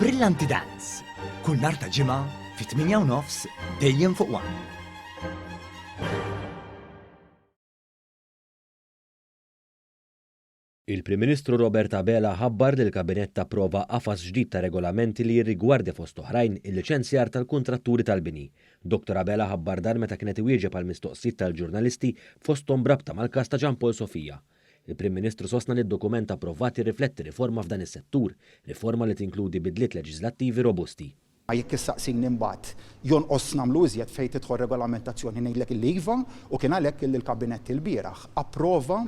Brillanti Dance. Kull nhar ta' ġimgħa fi 8:30 dejjem fuq One. Il-Prim Ministru Robert Abela ħabbar li l-Kabinett approva qafas ġdid ta' regolamenti li jirrigwardja fost oħrajn il-liċenzjar tal-kuntratturi tal-bini. Dr. Abela ħabbar dan meta kienet iwieġeb għal mistoqsijiet tal-ġurnalisti fosthom brabta mal-każ ta' Jean Paul Sofia. Il-Prim Ministru sostna li d-dokument approvat jirrifletti riforma f'dan is-settur, riforma li tinkludi bidliet leġislattivi robusti. Jekk issaqsin imbagħad jonqos nagħmlu iżjed fejn tidħol regolamentazzjoni ngħidlek il-iva u kien għalhekk il-Kabinett il-bieraħ approva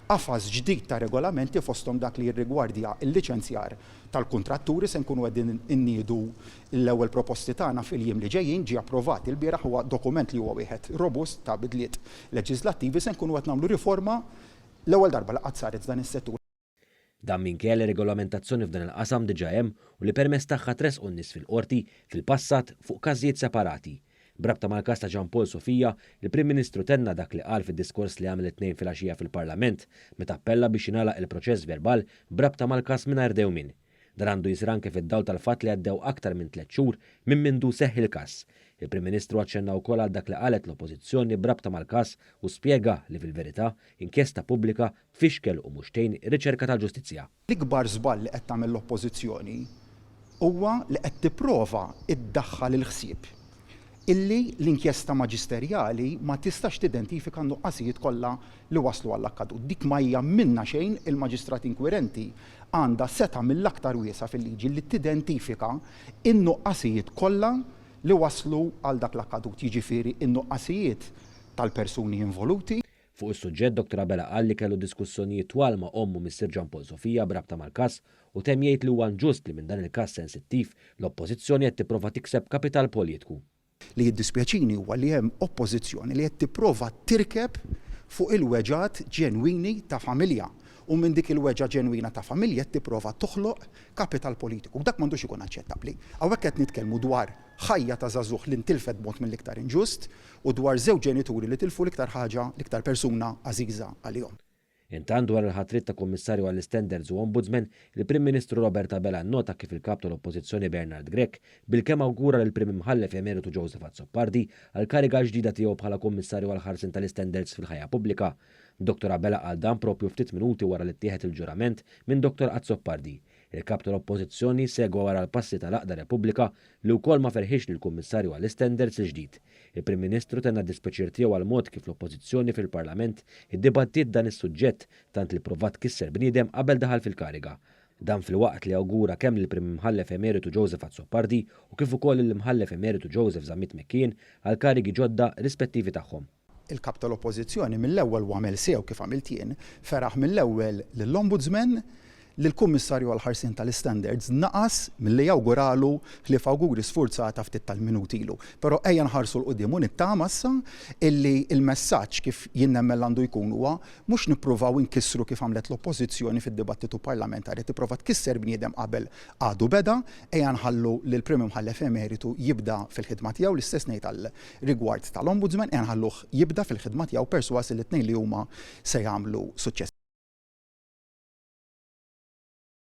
qafas ġdid ta' regolamenti fosthom dak li jirrigwardja l-liċenzjar tal-kuntratturi se nkunu qegħdin inniedu l-ewwel proposti tagħna fil-jiem li ġejjin ġie approvat il-bieraħ huwa dokument li huwa wieħed robust ta' bidliet leġislattivi se nkunu qed nagħmlu riforma l-ewwel darba li qatt saret f'dan is-settur. Dan minkejja regolamentazzjoni f'dan il-qasam diġà hemm u li permess tagħha tresqu n-nies fil-qorti fil-passat fuq każijiet separati. Brabta mal-każ ta' Jean Paul Sofia, il-Prim Ministru tenna dak li qal fid-diskors li għamel it-tnejn filgħaxija fil-Parlament meta appella biex jingħalaq il-proċess verbal brabta mal-każ mingħajr dewmien. Dan għandu jisir anke fid-dawl tal-fatt li għaddew aktar minn 3 xhur minn mindu seħħ il-każ. Il-Prim Ministru aċċenna wkoll għal dak li qalet l-Oppożizzjoni brabta mal-każ u spjega li fil-verità inkjesta pubblika fixkel u mhux riċerka tal-ġustizzja. L-ikbar żball li qed tagħmel l-Oppożizzjoni huwa li qed tipprova iddaħħal il-ħsieb illi l-inkjesta maġisterjali ma tistax tidentifika n-nuqqasijiet kollha li waslu għall-akkadut. Dik ma hija minna xejn il-maġistrat inkwirenti għandha seta' mill-aktar wiesa fil-liġi li tidentifika n-nuqqasijiet kollha li waslu għal dak l-akkadut, jiġifieri n-nuqqasijiet tal-persuni involuti. Fuq is-suġġett Dr. Abela qal li kellu diskussjonijiet twal ma' ommu Mr. Jean Paul Sofia brabta mal-każ u temm jgħid li huwa inġust li minn dan il-każ sensittiv l-Oppożizzjoni qed tipprova tikseb kapital politiku. Li jiddispjaċini huwa li hemm oppożizzjoni li qed tipprova tirkeb fuq il-weġat ġenwini ta' familja u minn dik il-weġa ġenwina ta' familja qed tipprova toħloq kapital politiku. Dak m'għandux ikun aċċettabbli. Hawnhekk qed nitkellmu dwar ħajja ta' żagħżugħ li ntilfet b'mod mill-iktar inġust u dwar żewġ ġenituri li tilfu l-iktar ħaġa l-iktar persuna għażiża għalihom. Intant dwar il-ħatrit ta' Kummissarju għall-Standards u Ombudsman, il-Prim Ministru Robert Abela nnota kif il-kap tal-Oppożizzjoni Bernard Grech bil-kemm awgura lill-Prim Imħallef Emeritu Joseph Azzopardi għal kariga ġdida tiegħu bħala Kummissarju għall-ħarsin tal-Standards fil-ħajja pubblika. Dr. Abela qal dan propju ftit minuti wara li ttieħed il-ġurament minn Dr. Azzopardi. Il-kap tal-Oppożizzjoni segwa wara l-passi tal-Aqda Repubblika li wkoll ma ferħix lill-Kummissarju għall-Standards il-ġdid. Il-Prim Ministru tenna dispjaċir tiegħu għal mod kif l-Oppożizzjoni fil-Parlament iddibattiet dan is-suġġett tant li provat kisser bniedem qabel daħal fil-kariga. Dan fil-waqt li awgura kemm lill-Prim Imħallef Emeritu Joseph Azzopardi u kif ukoll l-Imħallef Emeritu Joseph Zammit McKean għal karigi ġodda rispettivi tagħhom. Il-kap tal-Oppożizzjoni mill-ewwel u għamel sew kif għamilt jien feraħ mill-ewwel lill-Ombudsman l-Kummissarju għall-ħarsin tal-Standards naqas milli jawguralu li f'awguri sfurzata ftit tal-minuti ilu. Però ejja nħarsu l-qudiem u nittama issa illi il-messaġġ kif jien nemmel għandu jkun huwa mhux nippruvaw inkissru kif għamlet l-Oppożizzjoni fid-dibattitu parlamentari tipprova tkisser bniedem qabel għadu beda, ejja nħallu lil Prim Imħallef Emeritu jibda fil-ħidma tiegħu l-istess ngħid għall-rigward tal-Ombudsman ejja nħalluh jibda fil-ħidma tiegħu perswas li t-tnejn li huma se jagħmlu suċċess.